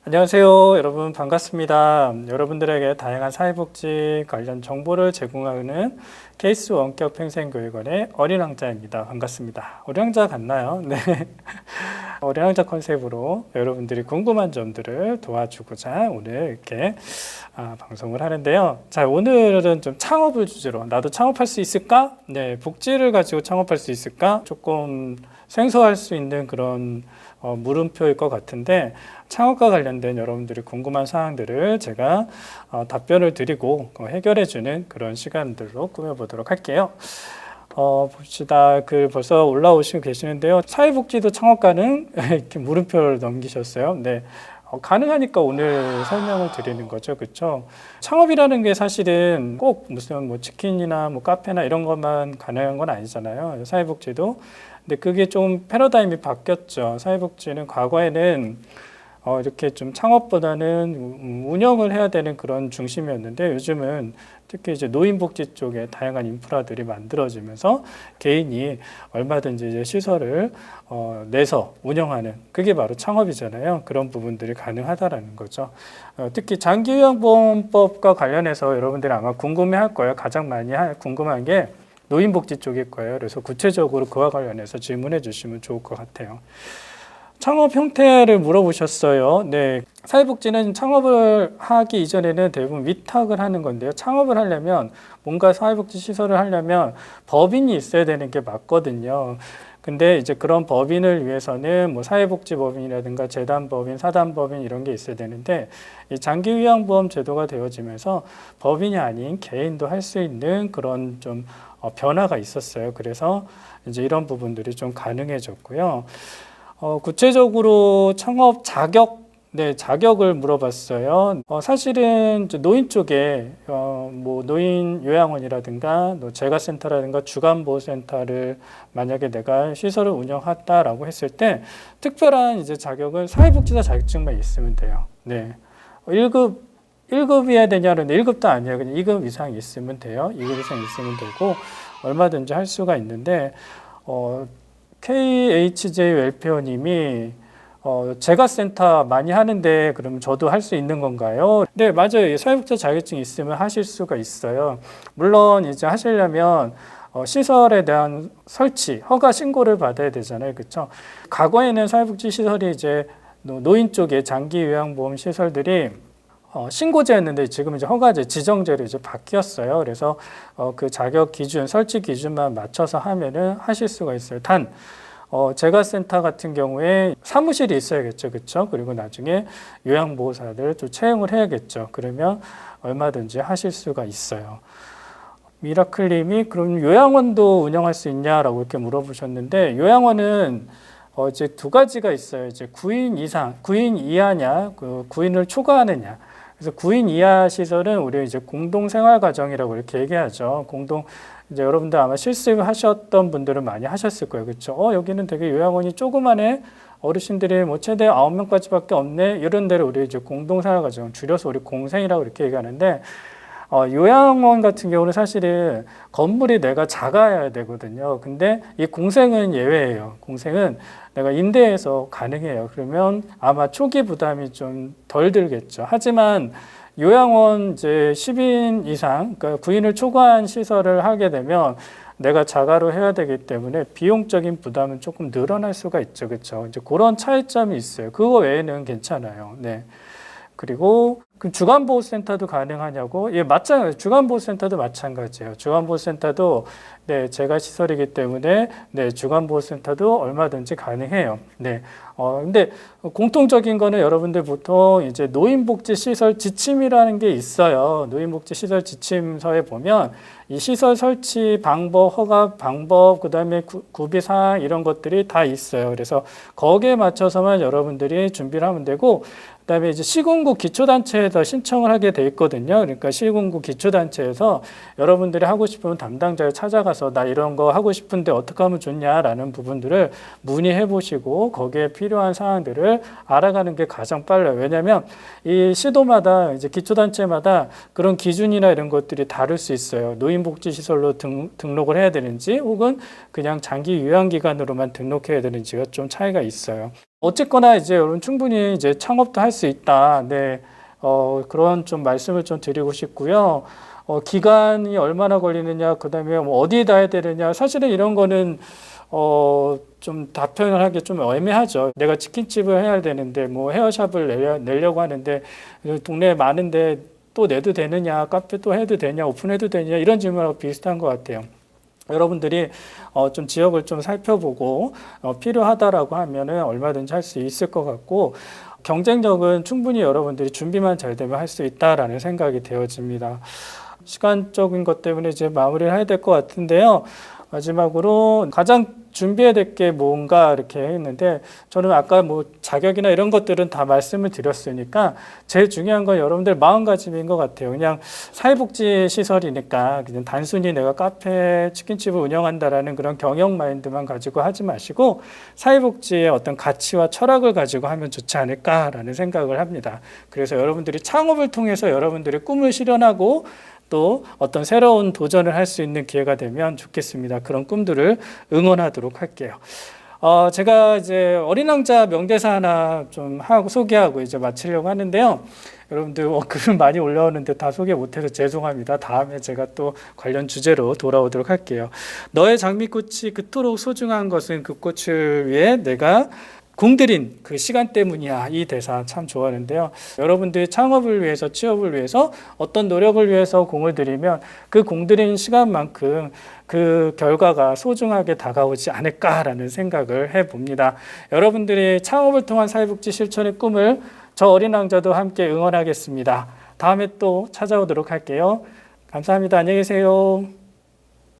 안녕하세요. 여러분 반갑습니다. 여러분들에게 다양한 사회복지 관련 정보를 제공하는 케이스 원격 평생교육원의 어린왕자입니다. 반갑습니다. 어린왕자 같나요? 네. 어린왕자 컨셉으로 여러분들이 궁금한 점들을 도와주고자 오늘 이렇게 방송을 하는데요. 자, 오늘은 좀 창업을 주제로 나도 창업할 수 있을까? 네, 복지를 가지고 창업할 수 있을까? 조금 생소할 수 있는 그런 물음표일 것 같은데 창업과 관련된 여러분들이 궁금한 사항들을 제가 답변을 드리고 해결해주는 그런 시간들로 꾸며보도록 할게요. 봅시다. 벌써 올라오시고 계시는데요. 사회복지도 창업 가능? 이렇게 물음표를 넘기셨어요. 네. 가능하니까 오늘 설명을 드리는 거죠. 그렇죠? 창업이라는 게 사실은 꼭 무슨 뭐 치킨이나 뭐 카페나 이런 것만 가능한 건 아니잖아요. 사회복지도. 근데 그게 좀 패러다임이 바뀌었죠. 사회복지는 과거에는 이렇게 좀 창업보다는 운영을 해야 되는 그런 중심이었는데 요즘은 특히 이제 노인복지 쪽에 다양한 인프라들이 만들어지면서 개인이 얼마든지 이제 시설을 내서 운영하는 그게 바로 창업이잖아요. 그런 부분들이 가능하다라는 거죠. 특히 장기요양보험법과 관련해서 여러분들이 아마 궁금해할 거예요. 가장 많이 궁금한 게 노인복지 쪽일 거예요. 그래서 구체적으로 그와 관련해서 질문해 주시면 좋을 것 같아요. 창업 형태를 물어보셨어요. 네, 사회복지는 창업을 하기 이전에는 대부분 위탁을 하는 건데요. 창업을 하려면 뭔가 사회복지 시설을 하려면 법인이 있어야 되는 게 맞거든요. 근데 이제 그런 법인을 위해서는 뭐 사회복지법인이라든가 재단법인, 사단법인 이런 게 있어야 되는데 이 장기요양보험 제도가 되어지면서 법인이 아닌 개인도 할 수 있는 그런 좀 변화가 있었어요. 그래서 이제 이런 부분들이 좀 가능해졌고요. 구체적으로 창업 자격, 네, 자격을 물어봤어요. 사실은 노인 쪽에, 뭐, 노인 요양원이라든가, 재가센터라든가 주간보호센터를 만약에 내가 시설을 운영했다라고 했을 때, 특별한 이제 자격은 사회복지사 자격증만 있으면 돼요. 네. 1급이어야 되냐는데 1급도 아니에요. 그냥 2급 이상 있으면 돼요. 2급 이상 있으면 되고, 얼마든지 할 수가 있는데, KHJ 웰페어님이 재가센터 많이 하는데 그러면 저도 할 수 있는 건가요? 네, 맞아요. 사회복지 자격증 있으면 하실 수가 있어요. 물론 이제 하시려면 시설에 대한 설치, 허가 신고를 받아야 되잖아요. 그렇죠? 과거에는 사회복지 시설이 이제 노인 쪽에 장기 요양보험 시설들이 신고제였는데 지금 이제 허가제, 지정제로 이제 바뀌었어요. 그래서 그 자격 기준, 설치 기준만 맞춰서 하면은 하실 수가 있어요. 단, 재가센터 같은 경우에 사무실이 있어야겠죠. 그렇죠? 그리고 나중에 요양보호사들 또 채용을 해야겠죠. 그러면 얼마든지 하실 수가 있어요. 미라클님이 그럼 요양원도 운영할 수 있냐라고 이렇게 물어보셨는데 요양원은 이제 두 가지가 있어요. 이제 9인 이상, 9인 이하냐, 9인을 초과하느냐. 그래서 9인 이하 시설은 우리 이제 공동생활가정이라고 이렇게 얘기하죠. 이제 여러분들 아마 실습하셨던 분들은 많이 하셨을 거예요. 그렇죠? 여기는 되게 요양원이 조그만해. 어르신들이 뭐 최대 9명까지밖에 없네. 이런 데를 우리 이제 공동생활가정, 줄여서 우리 공생이라고 이렇게 얘기하는데, 요양원 같은 경우는 사실은 건물이 내가 작아야 되거든요. 근데 이 공생은 예외예요. 공생은 내가 임대해서 가능해요. 그러면 아마 초기 부담이 좀 덜 들겠죠. 하지만 요양원 이제 10인 이상, 그러니까 9인을 초과한 시설을 하게 되면 내가 자가로 해야 되기 때문에 비용적인 부담은 조금 늘어날 수가 있죠. 그렇죠? 이제 그런 차이점이 있어요. 그거 외에는 괜찮아요. 네. 그리고 주간보호센터도 가능하냐고? 예, 마찬가지. 주간보호센터도 마찬가지예요. 주간보호센터도 네, 제가 시설이기 때문에 네, 주간보호센터도 얼마든지 가능해요. 네. 근데 공통적인 거는 여러분들 보통 이제 노인복지시설 지침이라는 게 있어요. 노인복지시설 지침서에 보면 이 시설 설치 방법, 허가 방법, 그 다음에 구비사항 이런 것들이 다 있어요. 그래서 거기에 맞춰서만 여러분들이 준비를 하면 되고 그다음에 이제 시군구 기초단체에서 신청을 하게 돼 있거든요. 그러니까 시군구 기초단체에서 여러분들이 하고 싶으면 담당자를 찾아가서 나 이런 거 하고 싶은데 어떻게 하면 좋냐라는 부분들을 문의해 보시고 거기에 필요한 사항들을 알아가는 게 가장 빨라요. 왜냐하면 이 시도마다 이제 기초단체마다 그런 기준이나 이런 것들이 다를 수 있어요. 노인복지시설로 등록을 해야 되는지 혹은 그냥 장기 요양기관으로만 등록해야 되는지가 좀 차이가 있어요. 어쨌거나 이제 여러분 충분히 이제 창업도 할 수 있다. 네. 그런 좀 말씀을 좀 드리고 싶고요. 기간이 얼마나 걸리느냐, 그다음에 뭐 어디에다 해야 되느냐, 사실은 이런 거는 좀 답변을 하기 좀 애매하죠. 내가 치킨집을 해야 되는데 뭐 헤어샵을 내려고 하는데 동네에 많은데 또 내도 되느냐, 카페 또 해도 되냐, 오픈해도 되냐, 이런 질문하고 비슷한 것 같아요. 여러분들이 좀 지역을 좀 살펴보고 필요하다라고 하면은 얼마든지 할 수 있을 것 같고, 경쟁력은 충분히 여러분들이 준비만 잘 되면 할 수 있다라는 생각이 되어집니다. 시간적인 것 때문에 이제 마무리를 해야 될 것 같은데요. 마지막으로 가장 준비해야 될 게 뭔가 이렇게 했는데, 저는 아까 뭐 자격이나 이런 것들은 다 말씀을 드렸으니까 제일 중요한 건 여러분들 마음가짐인 것 같아요. 그냥 사회복지 시설이니까 그냥 단순히 내가 카페, 치킨집을 운영한다라는 그런 경영 마인드만 가지고 하지 마시고 사회복지의 어떤 가치와 철학을 가지고 하면 좋지 않을까라는 생각을 합니다. 그래서 여러분들이 창업을 통해서 여러분들의 꿈을 실현하고 또 어떤 새로운 도전을 할 수 있는 기회가 되면 좋겠습니다. 그런 꿈들을 응원하도록 할게요. 제가 이제 어린 왕자 명대사 하나 좀 하고 소개하고 이제 마치려고 하는데요. 여러분들 글은 많이 올라오는데 다 소개 못해서 죄송합니다. 다음에 제가 또 관련 주제로 돌아오도록 할게요. 너의 장미꽃이 그토록 소중한 것은 그 꽃을 위해 내가 공들인 그 시간 때문이야. 이 대사 참 좋아하는데요. 여러분들이 창업을 위해서, 취업을 위해서 어떤 노력을 위해서 공을 들이면 그 공들인 시간만큼 그 결과가 소중하게 다가오지 않을까라는 생각을 해봅니다. 여러분들이 창업을 통한 사회복지 실천의 꿈을 저 어린 왕자도 함께 응원하겠습니다. 다음에 또 찾아오도록 할게요. 감사합니다. 안녕히 계세요.